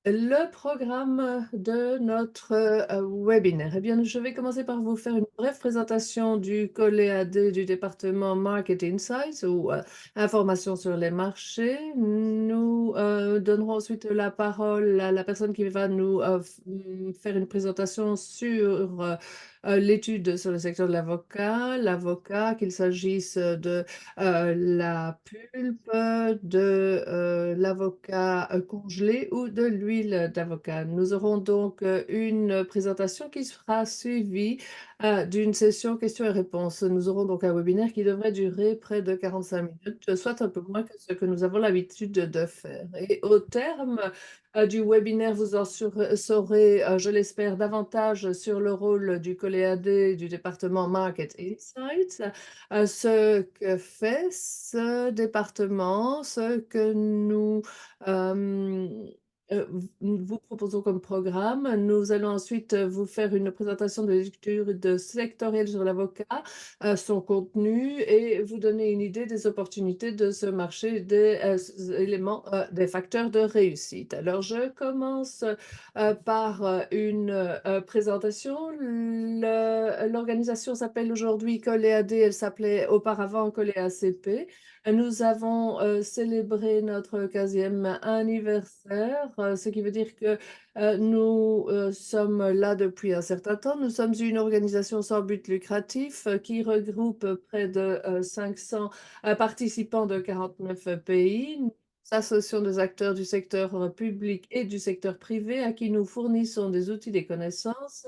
Le programme de notre, webinaire. Eh bien, je vais commencer par vous faire une brève présentation du COLEAD du département Market Insights ou, information sur les marchés. Nous, donnerons ensuite la parole à la personne qui va nous, faire une présentation sur, l'étude sur le secteur de l'avocat, qu'il s'agisse de la pulpe, de l'avocat congelé ou de l'huile d'avocat. Nous aurons donc une présentation qui sera suivie d'une session questions et réponses. Nous aurons donc un webinaire qui devrait durer près de 45 minutes, soit un peu moins que ce que nous avons l'habitude de faire. Et au terme du webinaire, vous en saurez, je l'espère, davantage sur le rôle du COLEAD du département Market Insights, ce que fait ce département, ce que nous vous proposons comme programme. Nous allons ensuite vous faire une présentation de lecture de sectorielle sur l'avocat, son contenu et vous donner une idée des opportunités de ce marché, des éléments, des facteurs de réussite. Alors, je commence par une présentation. L'organisation s'appelle aujourd'hui COLEAD, elle s'appelait auparavant COLEACP. Nous avons célébré notre 15e anniversaire, ce qui veut dire que nous sommes là depuis un certain temps. Nous sommes une organisation sans but lucratif qui regroupe près de 500 participants de 49 pays. Nous associons des acteurs du secteur public et du secteur privé à qui nous fournissons des outils, des connaissances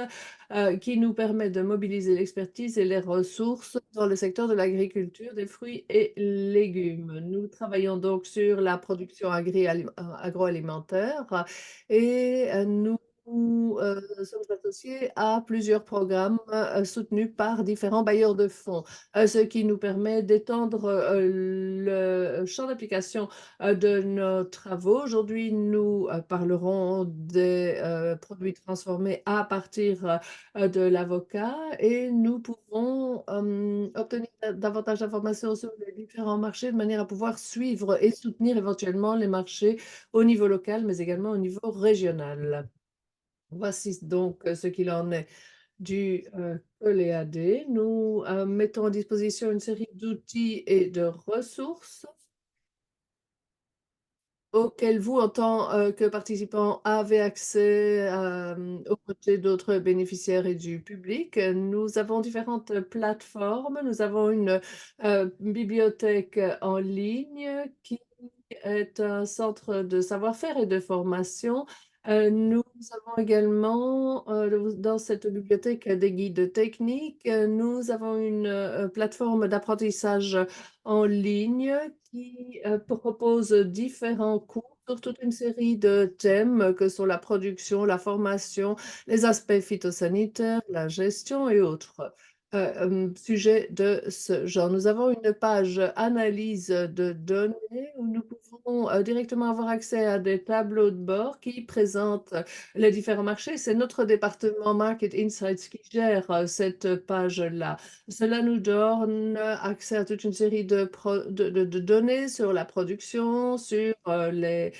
qui nous permettent de mobiliser l'expertise et les ressources dans le secteur de l'agriculture, des fruits et légumes. Nous travaillons donc sur la production agroalimentaire et nous sommes associés à plusieurs programmes soutenus par différents bailleurs de fonds, ce qui nous permet d'étendre le champ d'application de nos travaux. Aujourd'hui, nous parlerons des produits transformés à partir de l'avocat et nous pouvons obtenir davantage d'informations sur les différents marchés de manière à pouvoir suivre et soutenir éventuellement les marchés au niveau local, mais également au niveau régional. Voici donc ce qu'il en est du COLEAD. Nous mettons à disposition une série d'outils et de ressources auquel vous, en tant que participant, avez accès aux côtés d'autres bénéficiaires et du public. Nous avons différentes plateformes. Nous avons une bibliothèque en ligne qui est un centre de savoir-faire et de formation. Nous avons également dans cette bibliothèque des guides techniques. Nous avons une plateforme d'apprentissage en ligne qui propose différents cours sur toute une série de thèmes que sont la production, la formation, les aspects phytosanitaires, la gestion et autres sujets de ce genre. Nous avons une page analyse de données où nous pouvons directement avoir accès à des tableaux de bord qui présentent les différents marchés. C'est notre département Market Insights qui gère cette page-là. Cela nous donne accès à toute une série de données sur la production, sur euh,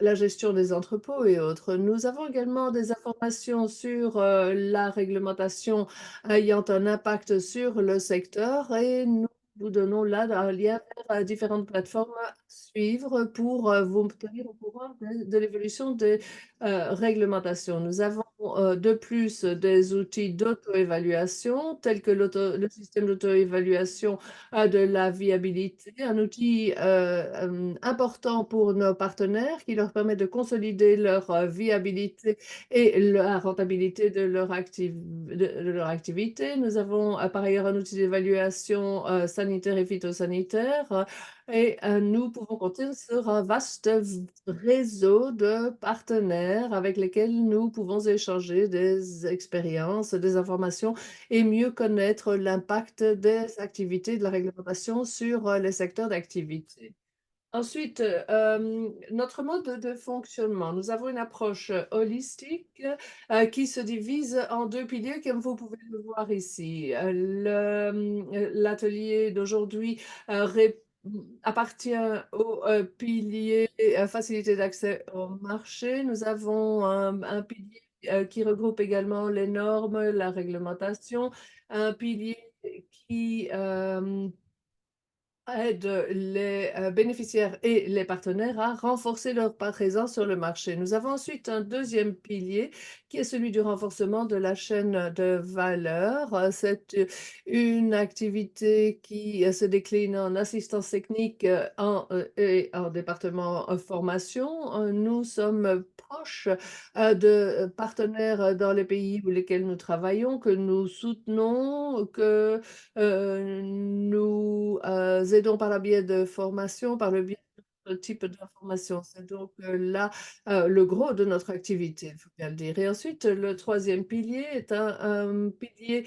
la gestion des entrepôts et autres. Nous avons également des informations sur la réglementation ayant un impact sur le secteur et nous vous donnons là un lien vers différentes plateformes à suivre pour vous tenir au courant de l'évolution des réglementations. Nous avons de plus des outils d'auto-évaluation tels que le système d'auto-évaluation de la viabilité, un outil important pour nos partenaires qui leur permet de consolider leur viabilité et la rentabilité de de leur activité. Nous avons par ailleurs un outil d'évaluation sanitaire et phytosanitaire et nous pouvons compter sur un vaste réseau de partenaires avec lesquels nous pouvons échanger des expériences, des informations et mieux connaître l'impact des activités de la réglementation sur les secteurs d'activité. Ensuite, notre mode de fonctionnement. Nous avons une approche holistique qui se divise en deux piliers, comme vous pouvez le voir ici. L'atelier d'aujourd'hui appartient au, pilier, facilité d'accès au marché. Nous avons un pilier, qui regroupe également les normes, la réglementation, un pilier qui, aide les, bénéficiaires et les partenaires à renforcer leur présence sur le marché. Nous avons ensuite un deuxième pilier qui est celui du renforcement de la chaîne de valeur. C'est une activité qui, se décline en assistance technique, et en département, formation. Nous sommes proches, de partenaires, dans les pays où lesquels nous travaillons, que nous soutenons, que nous, aidons par le biais de formations, par le biais d'autres types d'informations. C'est donc, là, le gros de notre activité, il faut bien le dire. Et ensuite, le troisième pilier est un pilier,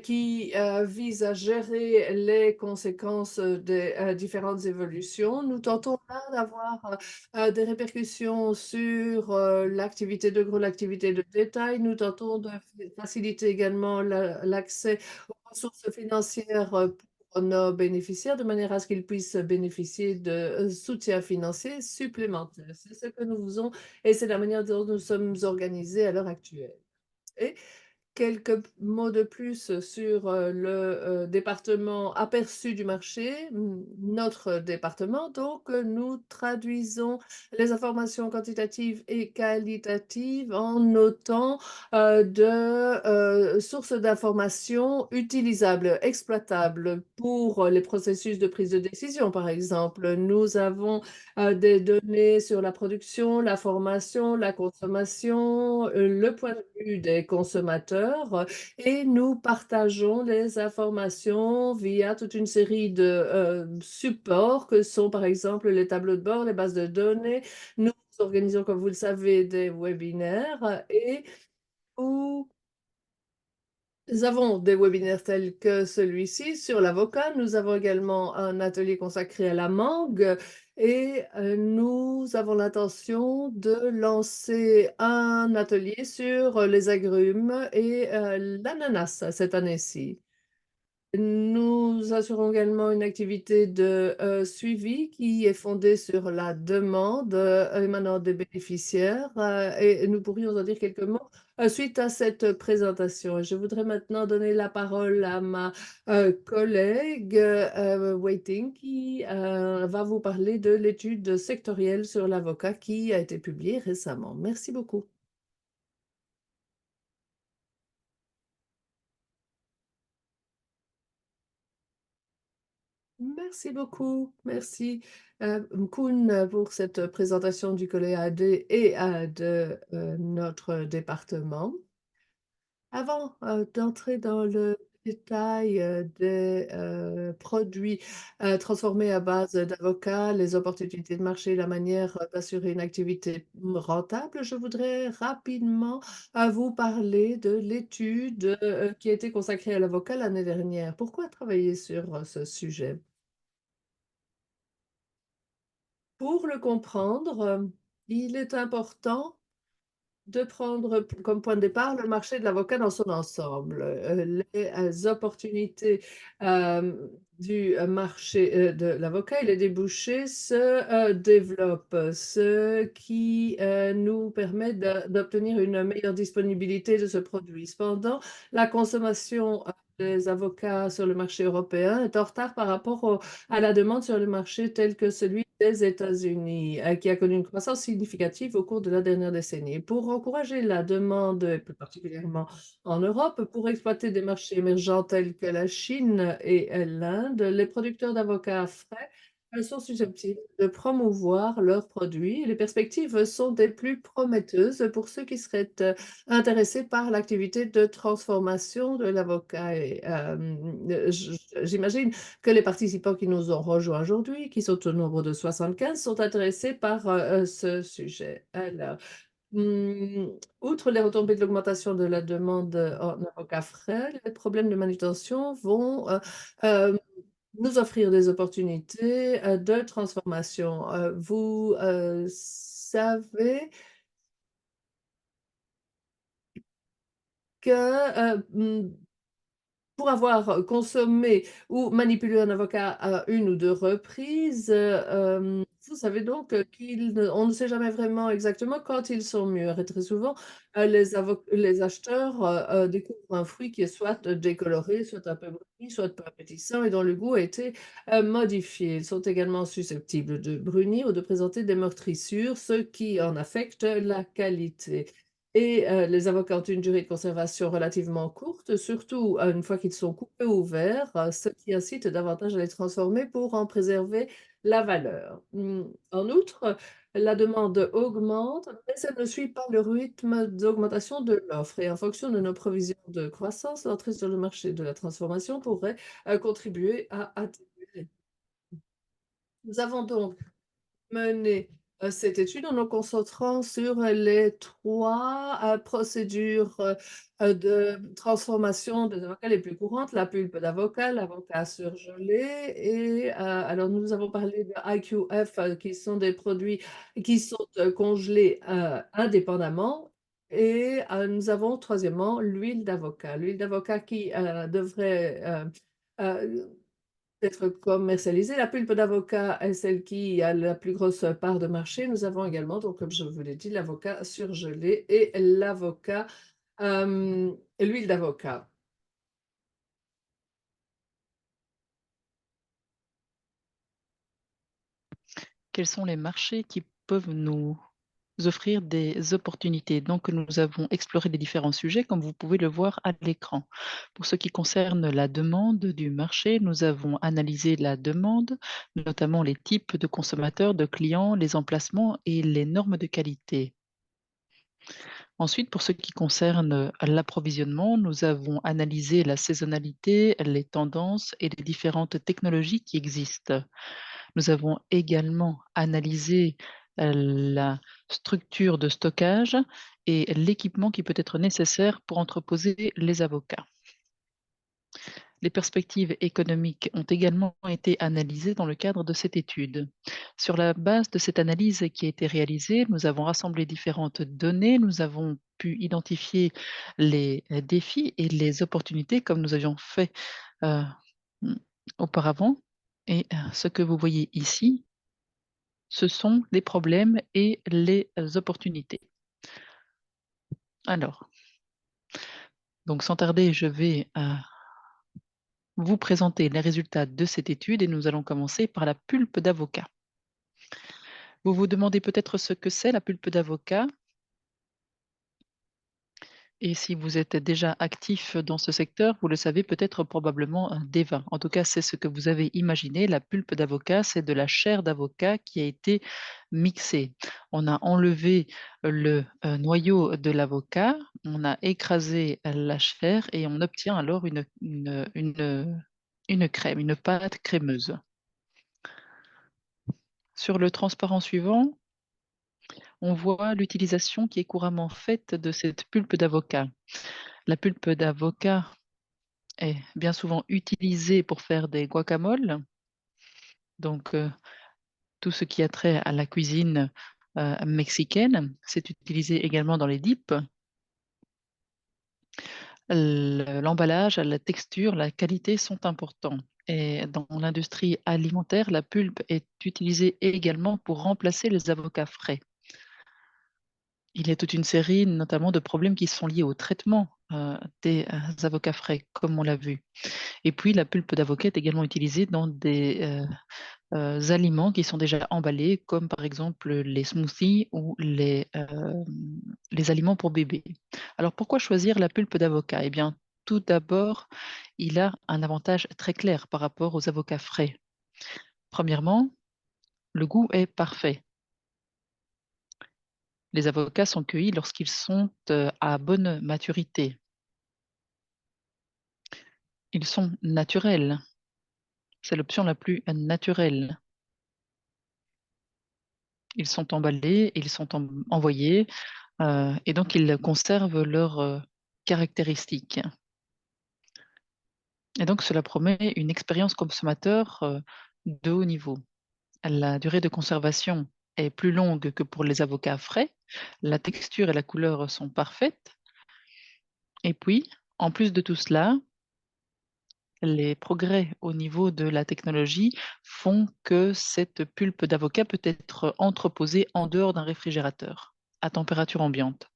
qui, vise à gérer les conséquences, des, différentes évolutions. Nous tentons là d'avoir, des répercussions sur, l'activité de gros, l'activité de détail. Nous tentons de faciliter également l'accès ressources financières, pour nos bénéficiaires, de manière à ce qu'ils puissent bénéficier de, soutien financier supplémentaire. C'est ce que nous faisons et c'est la manière dont nous sommes organisés à l'heure actuelle. Et quelques mots de plus sur, le, département aperçu du marché. Notre département, donc, nous traduisons les informations quantitatives et qualitatives en autant, sources d'informations utilisables, exploitables pour, les processus de prise de décision, par exemple. Nous avons, des données sur la production, la formation, la consommation, le point de vue des consommateurs et nous partageons les informations via toute une série de supports que sont par exemple les tableaux de bord, les bases de données. Nous organisons, comme vous le savez, des webinaires et où nous avons des webinaires tels que celui-ci sur l'avocat. Nous avons également un atelier consacré à la mangue et nous avons l'intention de lancer un atelier sur les agrumes et l'ananas cette année-ci. Nous assurons également une activité de, suivi qui est fondée sur la demande, émanant des bénéficiaires, et nous pourrions en dire quelques mots, suite à cette présentation. Je voudrais maintenant donner la parole à ma, collègue, Wei-Ting qui, va vous parler de l'étude sectorielle sur l'avocat qui a été publiée récemment. Merci beaucoup. Merci beaucoup. Merci, Koen, pour cette présentation du collège AD et de, notre département. Avant, d'entrer dans le détail, des, produits, transformés à base d'avocats, les opportunités de marché, la manière, d'assurer une activité, rentable, je voudrais rapidement, vous parler de l'étude, qui a été consacrée à l'avocat l'année dernière. Pourquoi travailler sur, ce sujet? Pour le comprendre, il est important de prendre comme point de départ le marché de l'avocat dans son ensemble. Les, opportunités, du, marché, de l'avocat et les débouchés se, développent, ce qui, nous permet d'obtenir une meilleure disponibilité de ce produit. Cependant, la consommation, des avocats sur le marché européen est en retard par rapport à la demande sur le marché tel que celui des États-Unis, qui a connu une croissance significative au cours de la dernière décennie. Pour encourager la demande, et plus particulièrement en Europe, pour exploiter des marchés émergents tels que la Chine et l'Inde, les producteurs d'avocats frais sont susceptibles de promouvoir leurs produits. Les perspectives sont des plus prometteuses pour ceux qui seraient intéressés par l'activité de transformation de l'avocat. Et, j'imagine que les participants qui nous ont rejoints aujourd'hui, qui sont au nombre de 75, sont intéressés par ce sujet. Alors, outre les retombées de l'augmentation de la demande en avocats frais, les problèmes de manutention vont euh, nous offrir des opportunités de transformation. Vous savez que pour avoir consommé ou manipulé un avocat à 1 ou 2 reprises, vous savez donc on ne sait jamais vraiment exactement quand ils sont mûrs et très souvent, les acheteurs, découvrent un fruit qui est soit décoloré, soit un peu bruni, soit peu appétissant et dont le goût a été, modifié. Ils sont également susceptibles de brunir ou de présenter des meurtrissures, ce qui en affecte la qualité. Et les avocats ont une durée de conservation relativement courte, surtout, une fois qu'ils sont coupés ou ouverts, ce qui incite davantage à les transformer pour en préserver la valeur. En outre, la demande augmente, mais elle ne suit pas le rythme d'augmentation de l'offre et en fonction de nos provisions de croissance, l'entrée sur le marché de la transformation pourrait, contribuer à atténuer. Nous avons donc mener, cette étude en nous concentrant sur les 3 procédures, de transformation des avocats les plus courantes, la pulpe d'avocat, l'avocat surgelé et alors nous avons parlé de IQF, qui sont des produits qui sont, congelés, indépendamment et nous avons troisièmement l'huile d'avocat. L'huile d'avocat qui, devrait, être commercialisée. La pulpe d'avocat est celle qui a la plus grosse part de marché. Nous avons également, donc comme je vous l'ai dit, l'avocat surgelé et l'huile d'avocat. Quels sont les marchés qui peuvent nous offrir des opportunités? Donc, nous avons exploré les différents sujets, comme vous pouvez le voir à l'écran. Pour ce qui concerne la demande du marché, nous avons analysé la demande, notamment les types de consommateurs, de clients, les emplacements et les normes de qualité. Ensuite, pour ce qui concerne l'approvisionnement, nous avons analysé la saisonnalité, les tendances et les différentes technologies qui existent. Nous avons également analysé la structure de stockage et l'équipement qui peut être nécessaire pour entreposer les avocats. Les perspectives économiques ont également été analysées dans le cadre de cette étude. Sur la base de cette analyse qui a été réalisée, nous avons rassemblé différentes données, nous avons pu identifier les défis et les opportunités comme nous avions fait euh, auparavant. Et ce que vous voyez ici, ce sont les problèmes et les opportunités. Alors, donc sans tarder, je vais vous présenter les résultats de cette étude et nous allons commencer par la pulpe d'avocat. Vous vous demandez peut-être ce que c'est la pulpe d'avocat et si vous êtes déjà actif dans ce secteur, vous le savez peut-être probablement déjà. En tout cas, c'est ce que vous avez imaginé. La pulpe d'avocat, c'est de la chair d'avocat qui a été mixée. On a enlevé le noyau de l'avocat, on a écrasé la chair et on obtient alors une crème, une pâte crémeuse. Sur le transparent suivant, on voit l'utilisation qui est couramment faite de cette pulpe d'avocat. La pulpe d'avocat est bien souvent utilisée pour faire des guacamoles, donc tout ce qui a trait à la cuisine mexicaine. C'est utilisé également dans les dips. L'emballage, la texture, la qualité sont importants. Et dans l'industrie alimentaire, la pulpe est utilisée également pour remplacer les avocats frais. Il y a toute une série, notamment de problèmes qui sont liés au traitement des avocats frais, comme on l'a vu. Et puis, la pulpe d'avocat est également utilisée dans des aliments qui sont déjà emballés, comme par exemple les smoothies ou les aliments pour bébés. Alors, pourquoi choisir la pulpe d'avocat? Eh bien, tout d'abord, il a un avantage très clair par rapport aux avocats frais. Premièrement, le goût est parfait. Les avocats sont cueillis lorsqu'ils sont à bonne maturité. Ils sont naturels. C'est l'option la plus naturelle. Ils sont emballés, ils sont envoyés et donc ils conservent leurs caractéristiques. Et donc cela promet une expérience consommateur de haut niveau. La durée de conservation est plus longue que pour les avocats frais. La texture et la couleur sont parfaites. Et puis, en plus de tout cela, Les progrès au niveau de la technologie font que cette pulpe d'avocat peut être entreposée en dehors d'un réfrigérateur, à température ambiante.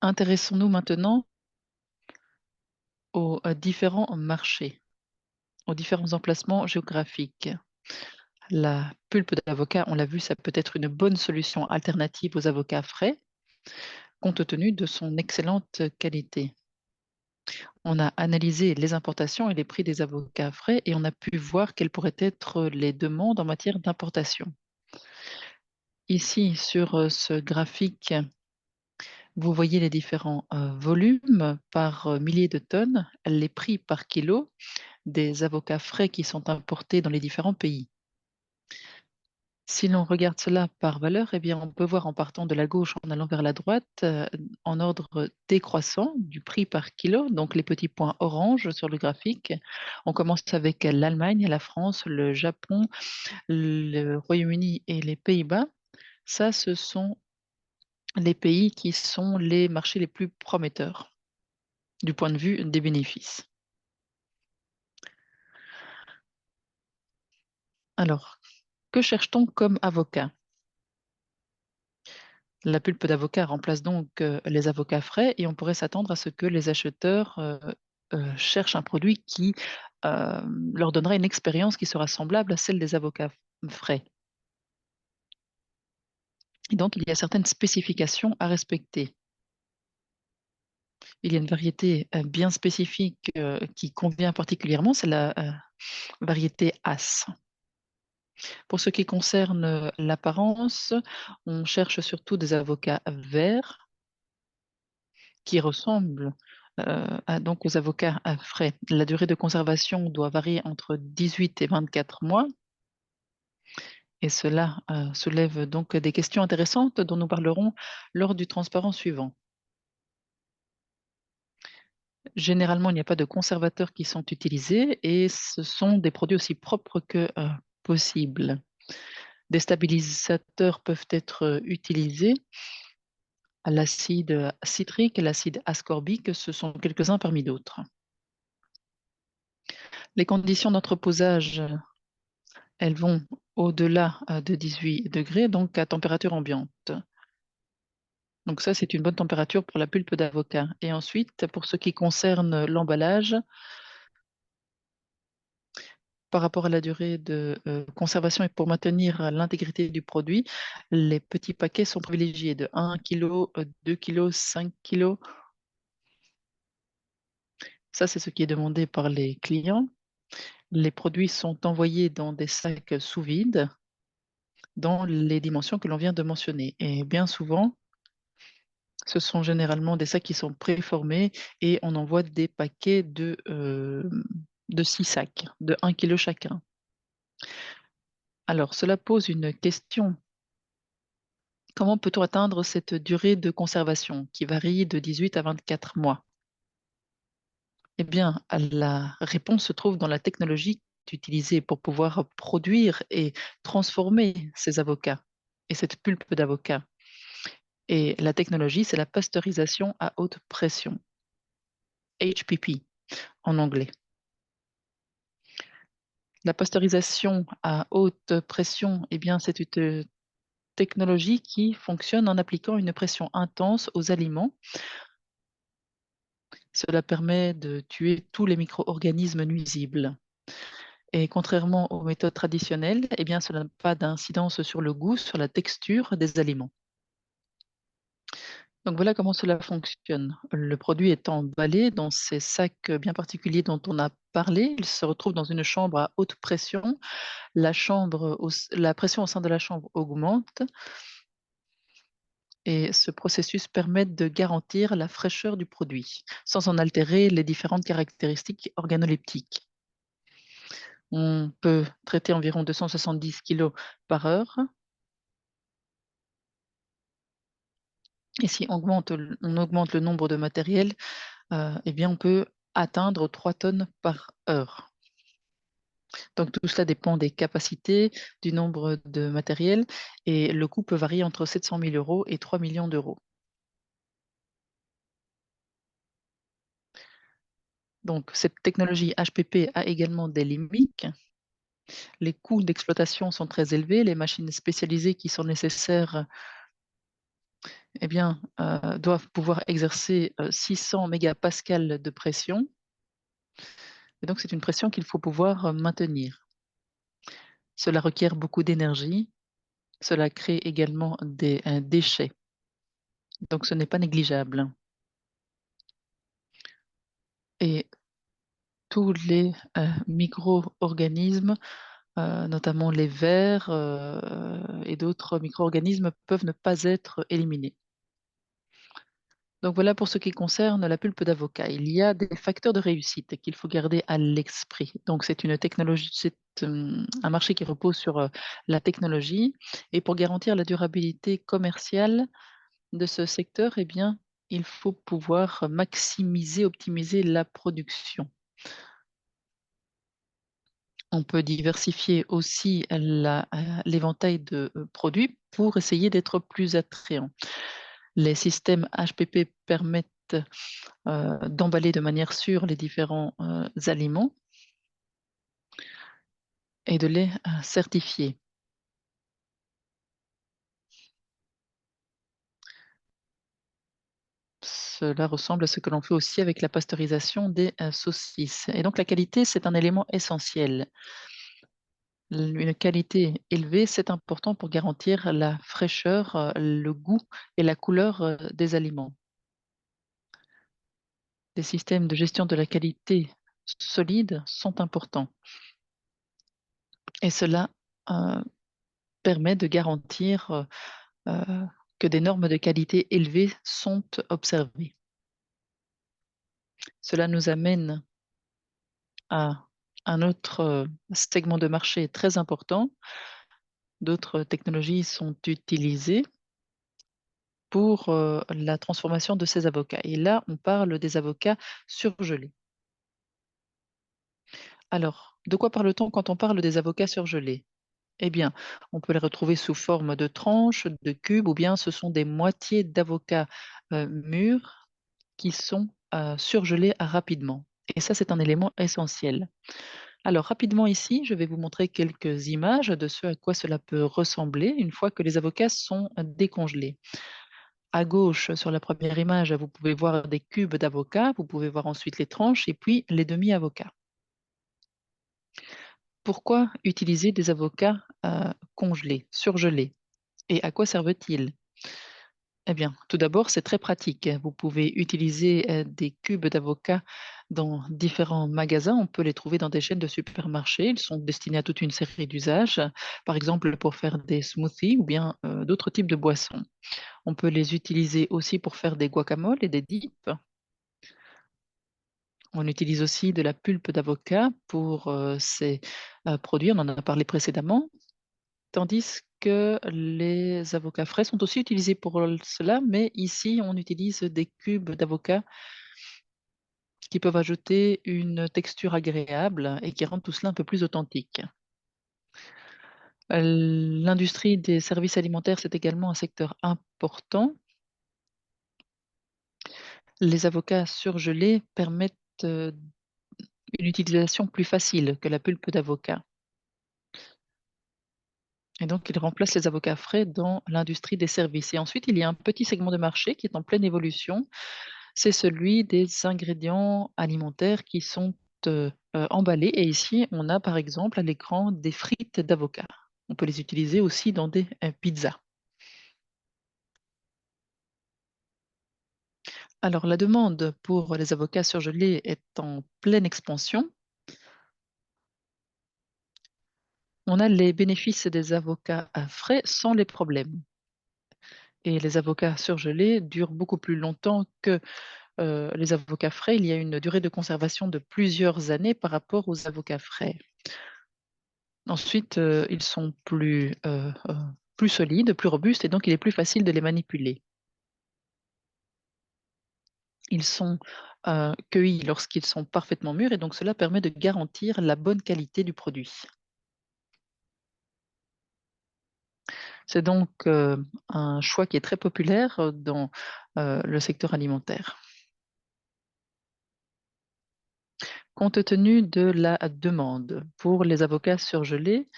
Intéressons-nous maintenant aux différents marchés, aux différents emplacements géographiques. La pulpe d'avocat, on l'a vu, ça peut être une bonne solution alternative aux avocats frais, compte tenu de son excellente qualité. On a analysé les importations et les prix des avocats frais et on a pu voir quelles pourraient être les demandes en matière d'importation. Ici, sur ce graphique, vous voyez les différents volumes par milliers de tonnes, les prix par kilo des avocats frais qui sont importés dans les différents pays. Si l'on regarde cela par valeur, eh bien, on peut voir en partant de la gauche, en allant vers la droite, en ordre décroissant du prix par kilo, donc les petits points orange sur le graphique. On commence avec l'Allemagne, la France, le Japon, le Royaume-Uni et les Pays-Bas. Ça, ce sont les pays qui sont les marchés les plus prometteurs du point de vue des bénéfices. Alors, que cherche-t-on comme avocat? La pulpe d'avocat remplace donc les avocats frais et on pourrait s'attendre à ce que les acheteurs cherchent un produit qui leur donnera une expérience qui sera semblable à celle des avocats frais. Et donc, il y a certaines spécifications à respecter. Il y a une variété bien spécifique qui convient particulièrement, c'est la variété As. Pour ce qui concerne l'apparence, on cherche surtout des avocats verts qui ressemblent donc aux avocats frais. La durée de conservation doit varier entre 18 et 24 mois. Et cela soulève donc des questions intéressantes dont nous parlerons lors du transparent suivant. Généralement, il n'y a pas de conservateurs qui sont utilisés et ce sont des produits aussi propres que possible. Des stabilisateurs peuvent être utilisés. L'acide citrique et l'acide ascorbique, ce sont quelques-uns parmi d'autres. Les conditions d'entreposage, elles vont au-delà de 18 degrés, donc à température ambiante. Donc ça, c'est une bonne température pour la pulpe d'avocat. Et ensuite, pour ce qui concerne l'emballage, par rapport à la durée de conservation et pour maintenir l'intégrité du produit, les petits paquets sont privilégiés de 1 kg, 2 kg, 5 kg. Ça, c'est ce qui est demandé par les clients. Les produits sont envoyés dans des sacs sous vide dans les dimensions que l'on vient de mentionner. Et bien souvent, ce sont généralement des sacs qui sont préformés et on envoie des paquets de 6 sacs, de 1 kg chacun. Alors, cela pose une question. Comment peut-on atteindre cette durée de conservation qui varie de 18 à 24 mois? Eh bien, la réponse se trouve dans la technologie utilisée pour pouvoir produire et transformer ces avocats et cette pulpe d'avocat. Et la technologie, c'est la pasteurisation à haute pression, HPP en anglais. La pasteurisation à haute pression, eh bien, c'est une technologie qui fonctionne en appliquant une pression intense aux aliments. Cela permet de tuer tous les micro-organismes nuisibles. Et contrairement aux méthodes traditionnelles, eh bien, cela n'a pas d'incidence sur le goût, sur la texture des aliments. Donc voilà comment cela fonctionne. Le produit est emballé dans ces sacs bien particuliers dont on a parlé. Il se retrouve dans une chambre à haute pression. La pression au sein de la chambre augmente et ce processus permet de garantir la fraîcheur du produit sans en altérer les différentes caractéristiques organoleptiques. On peut traiter environ 270 kg par heure. Et si on augmente le nombre de matériel, eh bien, on peut atteindre 3 tonnes par heure. Donc tout cela dépend des capacités, du nombre de matériel et le coût peut varier entre 700 000 € et 3 millions d'euros. Donc cette technologie HPP a également des limites. Les coûts d'exploitation sont très élevés, les machines spécialisées qui sont nécessaires, eh bien, doivent pouvoir exercer, 600 mégapascales de pression et donc c'est une pression qu'il faut pouvoir, maintenir. Cela requiert beaucoup d'énergie, cela crée également des, déchets, donc ce n'est pas négligeable et tous les, micro-organismes, notamment les vers, et d'autres micro-organismes peuvent ne pas être éliminés. Donc voilà pour ce qui concerne la pulpe d'avocat. Il y a des facteurs de réussite qu'il faut garder à l'esprit. Donc c'est une technologie, c'est, un marché qui repose sur, la technologie et pour garantir la durabilité commerciale de ce secteur, eh bien, il faut pouvoir maximiser, optimiser la production. On peut diversifier aussi l'éventail de, produits pour essayer d'être plus attrayant. Les systèmes HPP permettent, d'emballer de manière sûre les différents, aliments et de les, certifier. Cela ressemble à ce que l'on fait aussi avec la pasteurisation des, saucisses et donc la qualité, c'est un élément essentiel. Une qualité élevée, c'est important pour garantir la fraîcheur, le goût et la couleur, des aliments. Des systèmes de gestion de la qualité solides sont importants et cela, heu, permet de garantir, que des normes de qualité élevées sont observées. Cela nous amène à un autre, segment de marché très important. D'autres technologies sont utilisées pour, la transformation de ces avocats et là, on parle des avocats surgelés. Alors, de quoi parle-t-on quand on parle des avocats surgelés? Eh bien, on peut les retrouver sous forme de tranches, de cubes ou bien ce sont des moitiés d'avocats, mûrs qui sont, surgelés rapidement et ça, c'est un élément essentiel. Alors rapidement ici, je vais vous montrer quelques images de ce à quoi cela peut ressembler une fois que les avocats sont, décongelés. À gauche, sur la première image, vous pouvez voir des cubes d'avocats, vous pouvez voir ensuite les tranches et puis les demi-avocats. Pourquoi utiliser des avocats, congelés, surgelés et à quoi servent-ils? Eh bien, tout d'abord, c'est très pratique. Vous pouvez utiliser, des cubes d'avocats dans différents magasins. On peut les trouver dans des chaînes de supermarchés. Ils sont destinés à toute une série d'usages, par exemple pour faire des smoothies ou bien, d'autres types de boissons. On peut les utiliser aussi pour faire des guacamoles et des dips. On utilise aussi de la pulpe d'avocat pour, ces, produits, on en a parlé précédemment. Tandis que les avocats frais sont aussi utilisés pour, cela, mais ici, on utilise des cubes d'avocat qui peuvent ajouter une texture agréable et qui rendent tout cela un peu plus authentique. L'industrie des services alimentaires, c'est également un secteur important. Les avocats surgelés permettent, une utilisation plus facile que la pulpe d'avocat et donc ils remplacent les avocats frais dans l'industrie des services et ensuite il y a un petit segment de marché qui est en pleine évolution. C'est celui des ingrédients alimentaires qui sont, emballés et ici, on a par exemple à l'écran des frites d'avocat. On peut les utiliser aussi dans des, pizzas. Alors la demande pour les avocats surgelés est en pleine expansion. On a les bénéfices des avocats, frais sans les problèmes et les avocats surgelés durent beaucoup plus longtemps que, les avocats frais. Il y a une durée de conservation de plusieurs années par rapport aux avocats frais. Ensuite, ils sont plus solides, plus robustes et donc il est plus facile de les manipuler. Ils sont, cueillis lorsqu'ils sont parfaitement mûrs et donc cela permet de garantir la bonne qualité du produit. C'est donc, un choix qui est très populaire, dans, le secteur alimentaire. Compte tenu de la demande pour les avocats surgelés,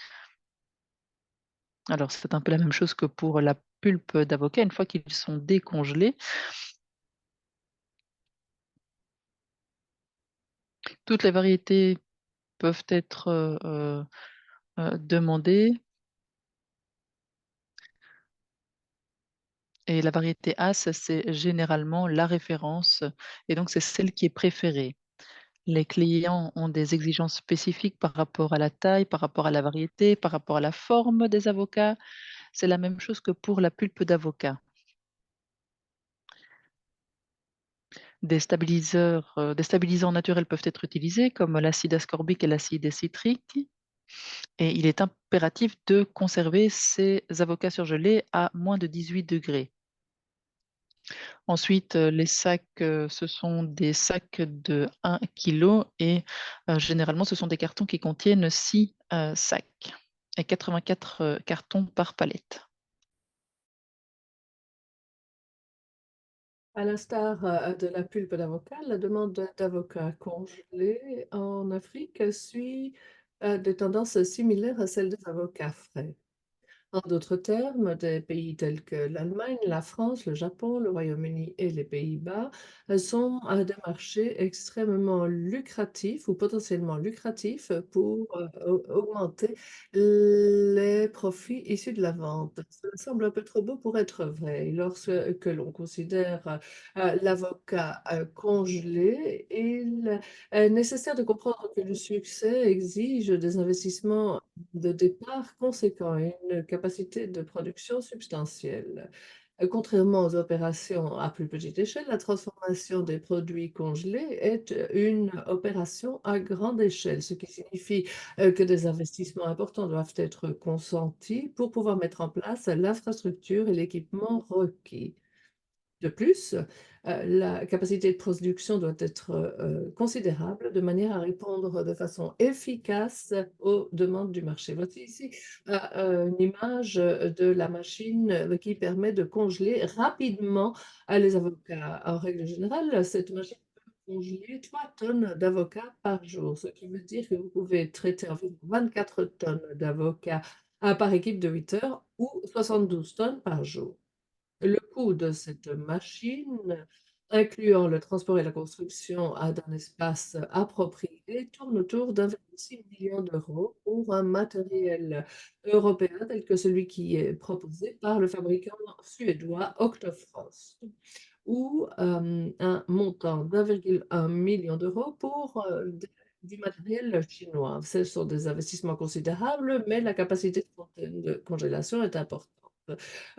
alors c'est un peu la même chose que pour la pulpe d'avocat, une fois qu'ils sont décongelés, toutes les variétés peuvent être, demandées et la variété As, c'est généralement la référence et donc c'est celle qui est préférée. Les clients ont des exigences spécifiques par rapport à la taille, par rapport à la variété, par rapport à la forme des avocats. C'est la même chose que pour la pulpe d'avocat. Des stabilisants naturels peuvent être utilisés comme l'acide ascorbique et l'acide citrique et il est impératif de conserver ces avocats surgelés à moins de 18 degrés. Ensuite, les sacs, ce sont des sacs de 1 kilo et généralement, ce sont des cartons qui contiennent 6 sacs et 84 cartons par palette. À l'instar, de la pulpe d'avocat, la demande d'avocats congelés en Afrique suit, des tendances similaires à celles des avocats frais. En d'autres termes, des pays tels que l'Allemagne, la France, le Japon, le Royaume-Uni et les Pays-Bas sont des marchés extrêmement lucratifs ou potentiellement lucratifs pour augmenter les profits issus de la vente. Cela semble un peu trop beau pour être vrai. Lorsque que l'on considère l'avocat congelé, il est nécessaire de comprendre que le succès exige des investissements de départ conséquent et une capacité de production substantielle. Contrairement aux opérations à plus petite échelle, la transformation des produits congelés est une opération à grande échelle, ce qui signifie que des investissements importants doivent être consentis pour pouvoir mettre en place l'infrastructure et l'équipement requis. De plus, la capacité de production doit être, considérable de manière à répondre de façon efficace aux demandes du marché. Voici ici, une image, de la machine, qui permet de congeler rapidement, les avocats. En règle générale, cette machine peut congeler 3 tonnes d'avocats par jour, ce qui veut dire que vous pouvez traiter environ 24 tonnes d'avocats, par équipe de 8 heures ou 72 tonnes par jour. Le coût de cette machine, incluant le transport et la construction d'un espace approprié, tourne autour d'1,6 million d'euros pour un matériel européen tel que celui qui est proposé par le fabricant suédois Octofrost ou un montant d'1,1 million d'euros pour du matériel chinois. Ce sont des investissements considérables, mais la capacité de congélation est importante.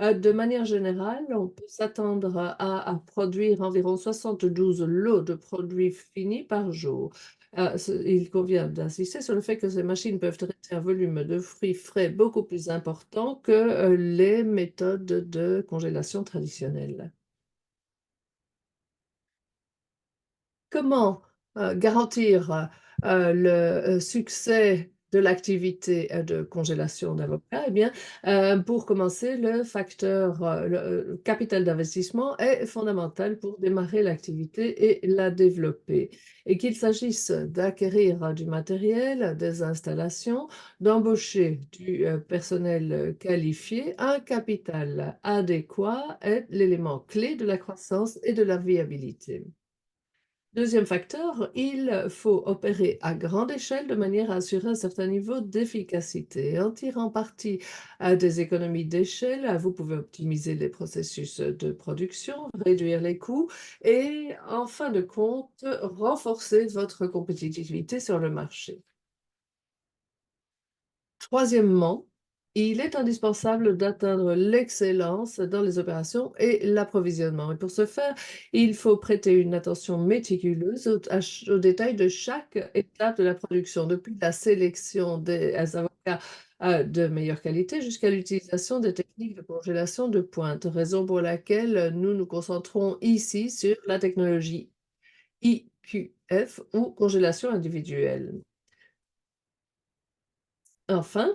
De manière générale, on peut s'attendre à produire environ 72 lots de produits finis par jour. Il convient d'insister sur le fait que ces machines peuvent traiter un volume de fruits frais beaucoup plus important que les méthodes de congélation traditionnelles. Comment, garantir, le, succès de l'activité, de congélation d'avocats? Eh bien, pour commencer, le facteur, le capital d'investissement est fondamental pour démarrer l'activité et la développer. Et qu'il s'agisse d'acquérir du matériel, des installations, d'embaucher du, personnel, qualifié, un capital adéquat est l'élément clé de la croissance et de la viabilité. Deuxième facteur, il faut opérer à grande échelle de manière à assurer un certain niveau d'efficacité. En tirant parti des économies d'échelle, vous pouvez optimiser les processus de production, réduire les coûts et, en fin de compte, renforcer votre compétitivité sur le marché. Troisièmement, il est indispensable d'atteindre l'excellence dans les opérations et l'approvisionnement. Et pour ce faire, il faut prêter une attention méticuleuse aux détails de chaque étape de la production, depuis la sélection des avocats de meilleure qualité jusqu'à l'utilisation des techniques de congélation de pointe, raison pour laquelle nous nous concentrons ici sur la technologie IQF ou congélation individuelle. Enfin,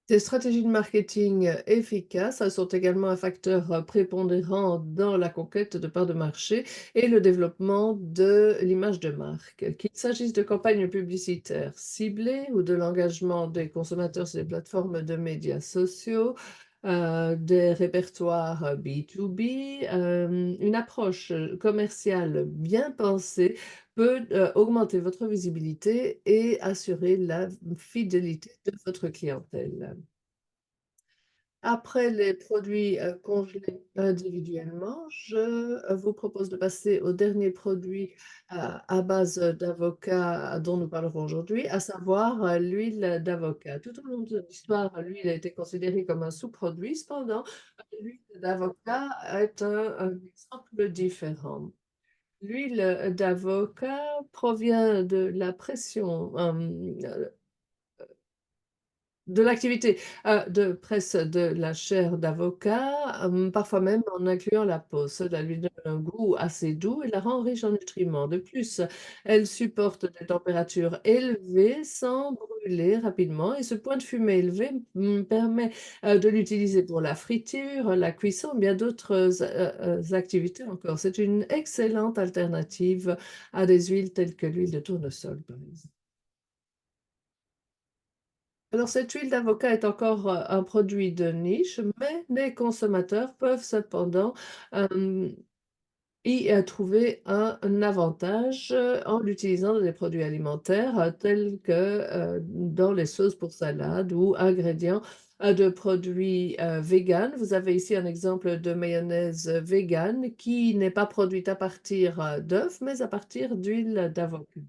Des stratégies de marketing efficaces sont également un facteur prépondérant dans la conquête de parts de marché et le développement de l'image de marque. Qu'il s'agisse de campagnes publicitaires ciblées ou de l'engagement des consommateurs sur les plateformes de médias sociaux, des répertoires B2B, une approche commerciale bien pensée peut augmenter votre visibilité et assurer la fidélité de votre clientèle. Après les produits, congelés individuellement, je, vous propose de passer au dernier produit, à base d'avocat dont nous parlerons aujourd'hui, à savoir, l'huile d'avocat. Tout au long de l'histoire, l'huile a été considérée comme un sous-produit. Cependant, l'huile d'avocat est un exemple différent. L'huile d'avocat provient de la pression, de l'activité, de presse de la chair d'avocat, parfois même en incluant la peau. Cela lui donne un goût assez doux et la rend riche en nutriments. De plus, elle supporte des températures élevées sans brûler rapidement et ce point de fumée élevé, permet, de l'utiliser pour la friture, la cuisson, bien d'autres, activités encore. C'est une excellente alternative à des huiles telles que l'huile de tournesol, par exemple. Alors, cette huile d'avocat est encore, un produit de niche, mais les consommateurs peuvent cependant, hem, trouver un avantage, en l'utilisant dans des produits alimentaires, tels que, dans les sauces pour salade ou ingrédients, de produits, véganes. Vous avez ici un exemple de mayonnaise, végane qui n'est pas produite à partir, d'œufs, mais à partir d'huile d'avocat.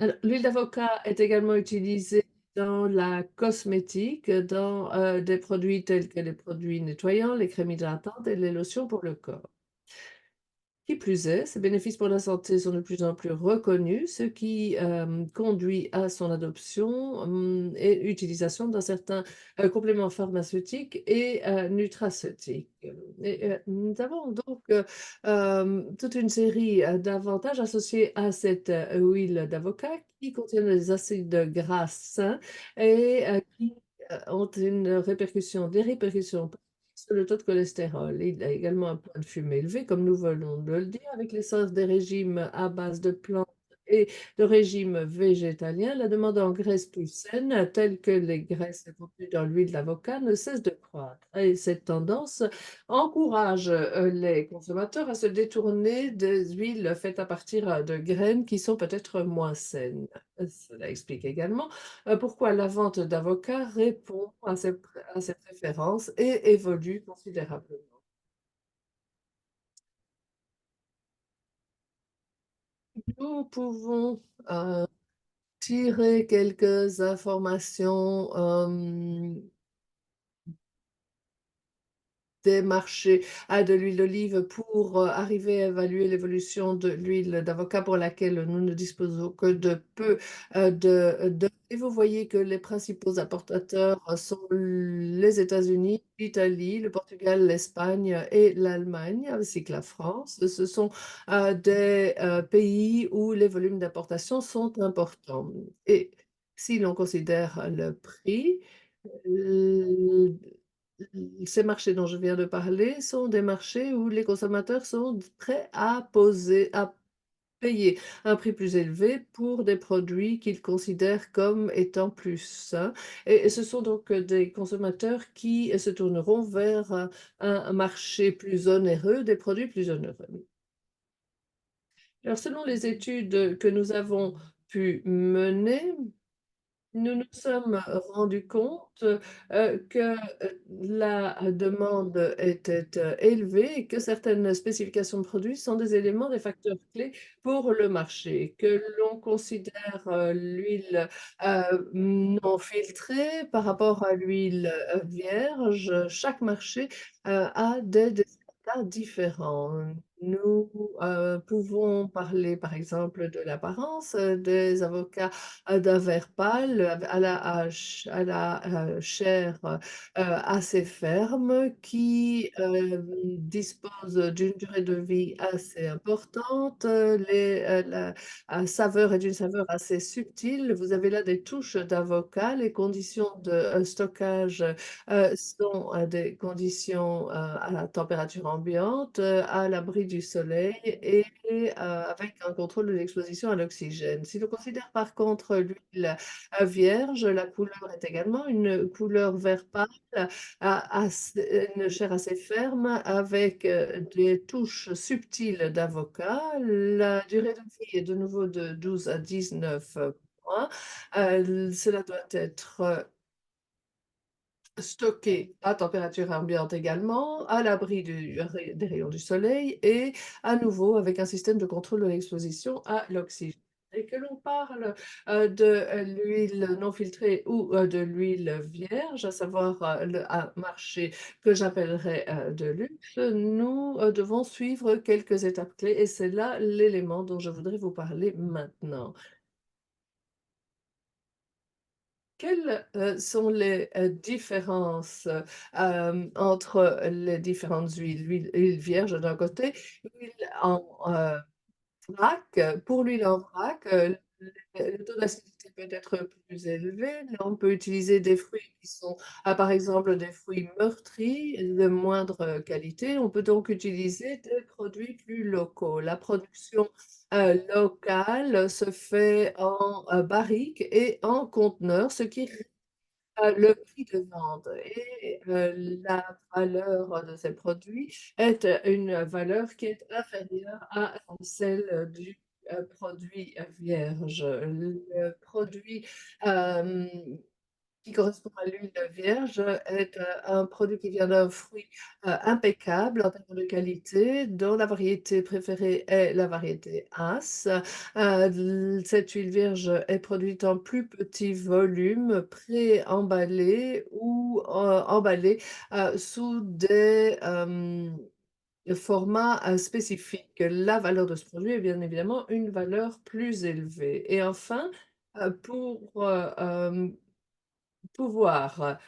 Alors, l'huile d'avocat est également utilisée dans la cosmétique, dans, des produits tels que les produits nettoyants, les crèmes hydratantes et les lotions pour le corps. Qui plus est, ses bénéfices pour la santé sont de plus en plus reconnus, ce qui conduit à son adoption et utilisation dans certains compléments pharmaceutiques et nutraceutiques. Et, nous avons donc toute une série d'avantages associés à cette huile d'avocat qui contiennent des acides gras sains et qui ont des répercussions sur le taux de cholestérol. Il a également un point de fumée élevé, comme nous venons de le dire, avec l'essence des régimes à base de plantes et de régimes végétaliens. La demande en graisses plus saines, telles que les graisses contenues dans l'huile d'avocat, ne cesse de croître. Et cette tendance encourage les consommateurs à se détourner des huiles faites à partir de graines qui sont peut-être moins saines. Cela explique également pourquoi la vente d'avocats répond à ces préférences et évolue considérablement. Nous pouvons, tirer quelques informations, des marchés à de l'huile d'olive pour, arriver à évaluer l'évolution de l'huile d'avocat pour laquelle nous ne disposons que de peu, de données. Vous voyez que les principaux importateurs, sont les États-Unis, l'Italie, le Portugal, l'Espagne et l'Allemagne, ainsi que la France. Ce sont, des, pays où les volumes d'importation sont importants et si l'on considère le prix, L ces marchés dont je viens de parler sont des marchés où les consommateurs sont prêts à payer un prix plus élevé pour des produits qu'ils considèrent comme étant plus sains et ce sont donc, des consommateurs qui, se tourneront vers, un marché plus onéreux, des produits plus onéreux. Alors selon les études, que nous avons pu mener, nous nous sommes rendus compte, que, la demande était, élevée et que certaines spécifications de produits sont des éléments, des facteurs clés pour le marché. Que l'on considère, l'huile, non filtrée par rapport à l'huile, vierge, chaque marché, a des résultats différents. Nous, pouvons parler, par exemple, de l'apparence, des avocats, d'un vert pâle, à la, chair, assez ferme qui, dispose d'une durée de vie assez importante, la saveur est d'une saveur assez subtile. Vous avez là des touches d'avocat. Les conditions de, stockage, sont, des conditions, à la température ambiante, à l'abri du soleil et avec un contrôle de l'exposition à l'oxygène. Si l'on considère par contre l'huile, vierge, la couleur est également une couleur vert pâle, une chair assez ferme avec, des touches subtiles d'avocat. La durée de vie est de nouveau de 12 à 19 mois. Cela doit être stocké à température ambiante également, à l'abri des rayons du soleil et à nouveau avec un système de contrôle de l'exposition à l'oxygène. Et que l'on parle de l'huile non filtrée ou de l'huile vierge, à savoir un marché que j'appellerais de luxe, nous devons suivre quelques étapes clés et c'est là l'élément dont je voudrais vous parler maintenant. Quelles, sont les, différences, entre les différentes huiles? L'huile vierge d'un côté, l'huile en, vrac. Pour l'huile en vrac, le taux d'acidité peut être plus élevé. Là, on peut utiliser des fruits qui sont, par exemple, des fruits meurtris de moindre qualité. On peut donc utiliser des produits plus locaux. La production, locale se fait en, barriques et en conteneurs, ce qui le prix de vente et la valeur de ces produits est une valeur qui est inférieure à celle du, produit vierge. Le produit, hem qui correspond à l'huile vierge est, un produit qui vient d'un fruit, impeccable en termes de qualité, dont la variété préférée est la variété Hass. Cette huile vierge est produite en plus petit volume, pré-emballée ou, emballée, sous des, formats, spécifiques. La valeur de ce produit est bien évidemment une valeur plus élevée et enfin, pour, pouvoir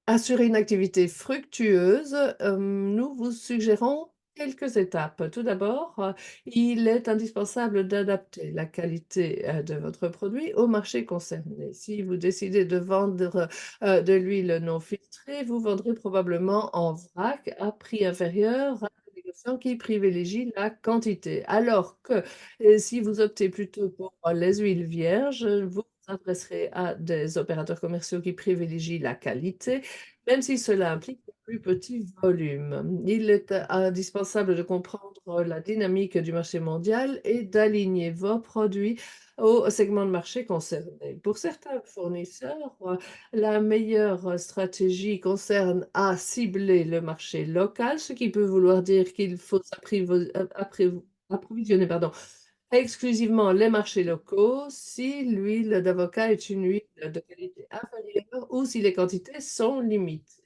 assurer une activité fructueuse, nous vous suggérons quelques étapes. Tout d'abord, il est indispensable d'adapter la qualité, de votre produit au marché concerné. Si vous décidez de vendre, de l'huile non filtrée, vous vendrez probablement en vrac à prix inférieur à des négociants qui privilégient la quantité. Alors que, si vous optez plutôt pour les huiles vierges, vous vous adresserez à des opérateurs commerciaux qui privilégient la qualité même si cela implique de plus petits volumes. Il est indispensable de comprendre la dynamique du marché mondial et d'aligner vos produits au segment de marché concerné. Pour certains fournisseurs, la meilleure stratégie concerne à cibler le marché local, ce qui peut vouloir dire qu'il faut approvisionner, pardon, exclusivement les marchés locaux si l'huile d'avocat est une huile de qualité inférieure ou si les quantités sont limitées.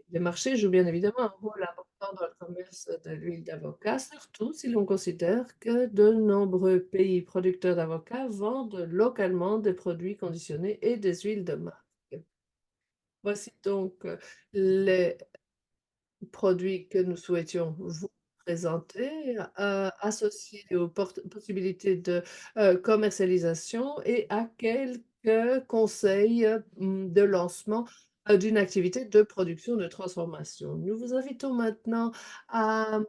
Les marchés jouent bien évidemment un rôle important dans le commerce de l'huile d'avocat, surtout si l'on considère que de nombreux pays producteurs d'avocats vendent localement des produits conditionnés et des huiles de marque. Voici donc les produits que nous souhaitions vous présenter, associés aux possibilités de, commercialisation et à quelques conseils, de lancement, d'une activité de production, de transformation. Nous vous invitons maintenant à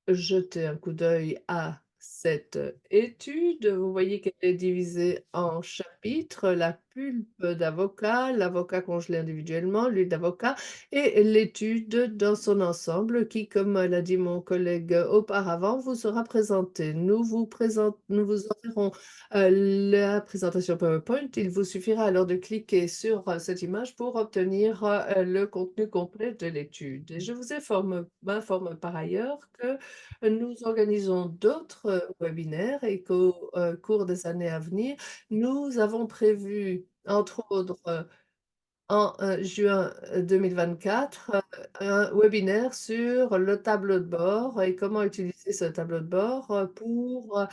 jeter un coup d'œil à cette étude. Vous voyez qu'elle est divisée en chapitres, la pulpe d'avocat, l'avocat congelé individuellement, l'huile d'avocat et l'étude dans son ensemble qui, comme l'a dit mon collègue auparavant, vous sera présentée. Nous vous enverrons la présentation PowerPoint. Il vous suffira alors de cliquer sur cette image pour obtenir le contenu complet de l'étude. Et je vous m'informe par ailleurs que nous organisons d'autres, webinaires et qu'au, cours des années à venir, nous avons prévu, entre autres, en, juin, 2024, un webinaire sur le tableau de bord et comment utiliser ce tableau de bord, pour,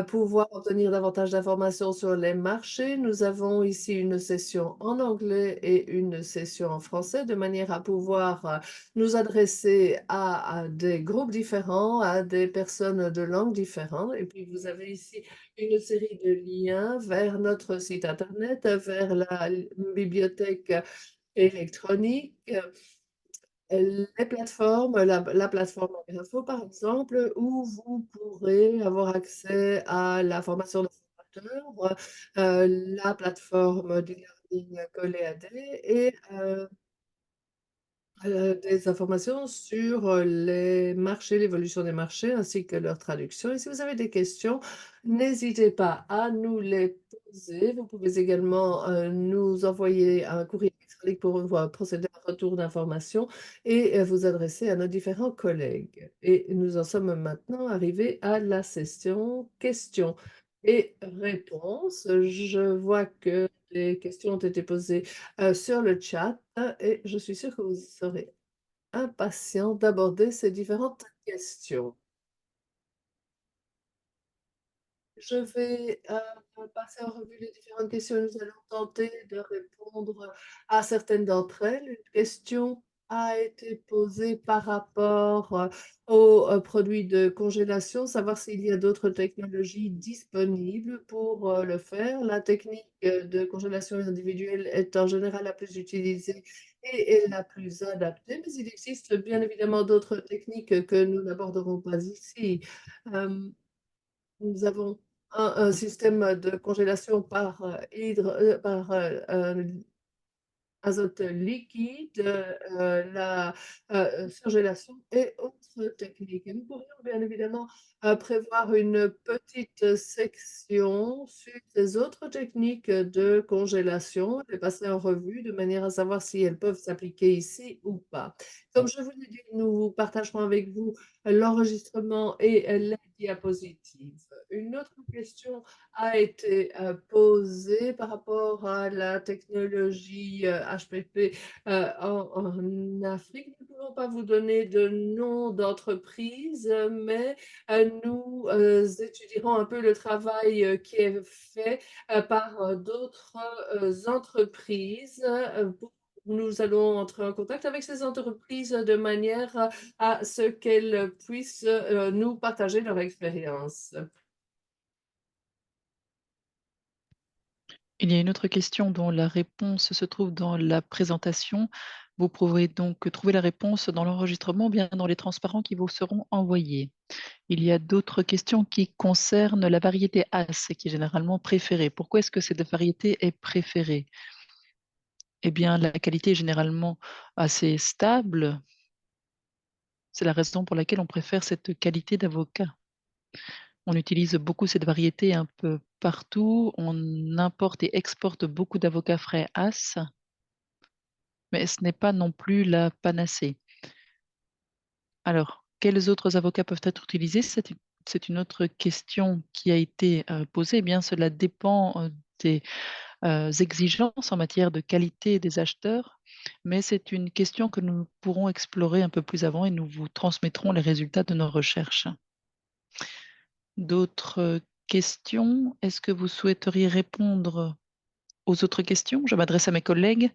pouvoir obtenir davantage d'informations sur les marchés. Nous avons ici une session en anglais et une session en français, de manière à pouvoir, nous adresser à des groupes différents, à des personnes de langues différentes. Et puis vous avez ici une série de liens vers notre site internet, vers la bibliothèque électronique, les plateformes, la plateforme Agrafo par exemple, où vous pourrez avoir accès à la formation des formateurs, la plateforme du learning Coléadé et des informations sur, les marchés, l'évolution des marchés ainsi que leur traduction et si vous avez des questions, n'hésitez pas à nous les poser. Vous pouvez également, nous envoyer un courrier électronique pour procéder à un retour d'informations et vous adresser à nos différents collègues et nous en sommes maintenant arrivés à la session questions et réponses. Je vois que les questions ont été posées, sur le chat et je suis sûre que vous serez impatient d'aborder ces différentes questions. Je vais, passer en revue les différentes questions. Nous allons tenter de répondre à certaines d'entre elles. Une question a été posée par rapport, aux, produits de congélation, savoir s'il y a d'autres technologies disponibles pour, le faire. La technique, de congélation individuelle est en général la plus utilisée et la plus adaptée, mais il existe bien évidemment d'autres techniques que nous n'aborderons pas ici. Hem Nous avons un système de congélation par, azote liquide, la, surgélation et autres techniques. Et nous pourrions bien évidemment, prévoir une petite section sur les autres techniques de congélation, les passer en revue de manière à savoir si elles peuvent s'appliquer ici ou pas. Comme je vous l'ai dit, nous partagerons avec vous l'enregistrement et les diapositives. Une autre question a été, posée par rapport à la technologie, HPP, en Afrique. Nous ne pouvons pas vous donner de nom d'entreprise, mais, nous, étudierons un peu le travail, qui est fait, par, d'autres, entreprises, pour nous allons entrer en contact avec ces entreprises de manière, à ce qu'elles puissent, nous partager leur expérience. Il y a une autre question dont la réponse se trouve dans la présentation. Vous pourrez donc trouver la réponse dans l'enregistrement ou bien dans les transparents qui vous seront envoyés. Il y a d'autres questions qui concernent la variété As, qui est généralement préférée. Pourquoi est-ce que cette variété est préférée? Eh bien, la qualité est généralement assez stable. C'est la raison pour laquelle on préfère cette qualité d'avocat. On utilise beaucoup cette variété un peu partout. On importe et exporte beaucoup d'avocats frais As, mais ce n'est pas non plus la panacée. Alors, quels autres avocats peuvent être utilisés? C'est une autre question qui a été posée. Eh bien, cela dépend des exigences en matière de qualité des acheteurs, mais c'est une question que nous pourrons explorer un peu plus avant et nous vous transmettrons les résultats de nos recherches. D'autres questions? Est-ce que vous souhaiteriez répondre aux autres questions? Je m'adresse à mes collègues.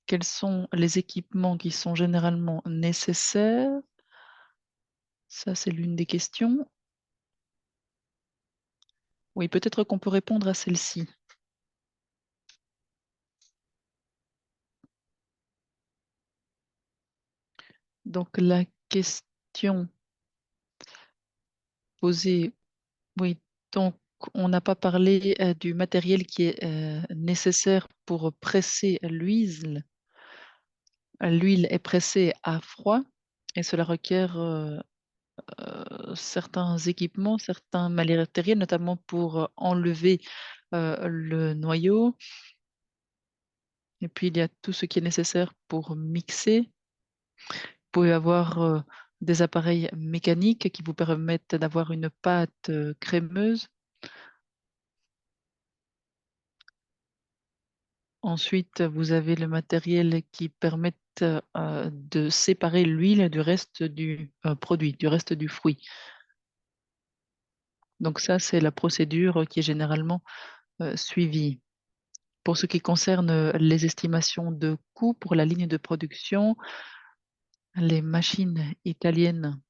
Quels sont les équipements qui sont généralement nécessaires? Ça, c'est l'une des questions. Oui, peut-être qu'on peut répondre à celle-ci. Donc la question posée, oui, donc on n'a pas parlé, du matériel qui est, nécessaire pour presser l'huile. L'huile est pressée à froid et cela requiert, certains équipements, certains matériels, notamment pour, enlever, le noyau et puis il y a tout ce qui est nécessaire pour mixer. Vous pouvez avoir, des appareils mécaniques qui vous permettent d'avoir une pâte, crémeuse. Ensuite, vous avez le matériel qui permet, de séparer l'huile du reste du, produit, du reste du fruit. Donc ça, c'est la procédure qui est généralement, suivie. Pour ce qui concerne, les estimations de coûts pour la ligne de production, les machines italiennes,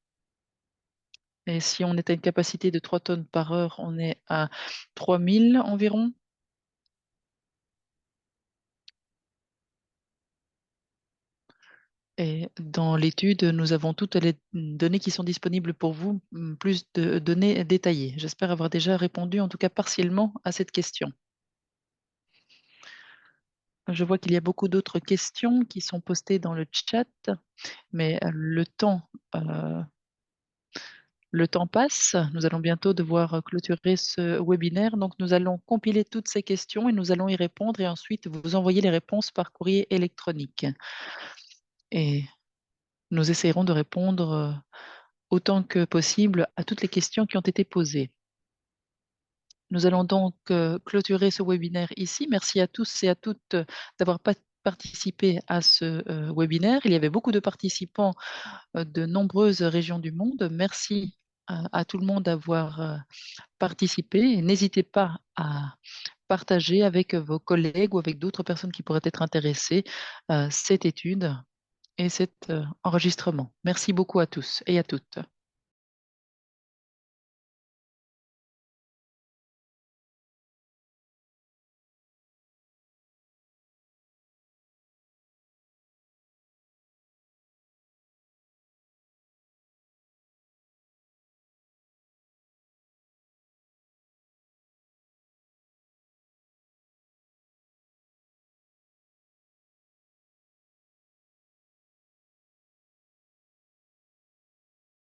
et si on est à une capacité de 3 tonnes par heure, on est à 3 000 environ. Et dans l'étude, nous avons toutes les données qui sont disponibles pour vous, plus de données détaillées. J'espère avoir déjà répondu, en tout cas partiellement, à cette question. Je vois qu'il y a beaucoup d'autres questions qui sont postées dans le chat, mais le temps passe. Nous allons bientôt devoir clôturer ce webinaire. Donc, nous allons compiler toutes ces questions et nous allons y répondre et ensuite vous envoyer les réponses par courrier électronique. Et nous essayerons de répondre autant que possible à toutes les questions qui ont été posées. Nous allons donc clôturer ce webinaire ici. Merci à tous et à toutes d'avoir participé à ce webinaire. Il y avait beaucoup de participants de nombreuses régions du monde. Merci à tout le monde d'avoir participé. Et n'hésitez pas à partager avec vos collègues ou avec d'autres personnes qui pourraient être intéressées cette étude et cet enregistrement. Merci beaucoup à tous et à toutes.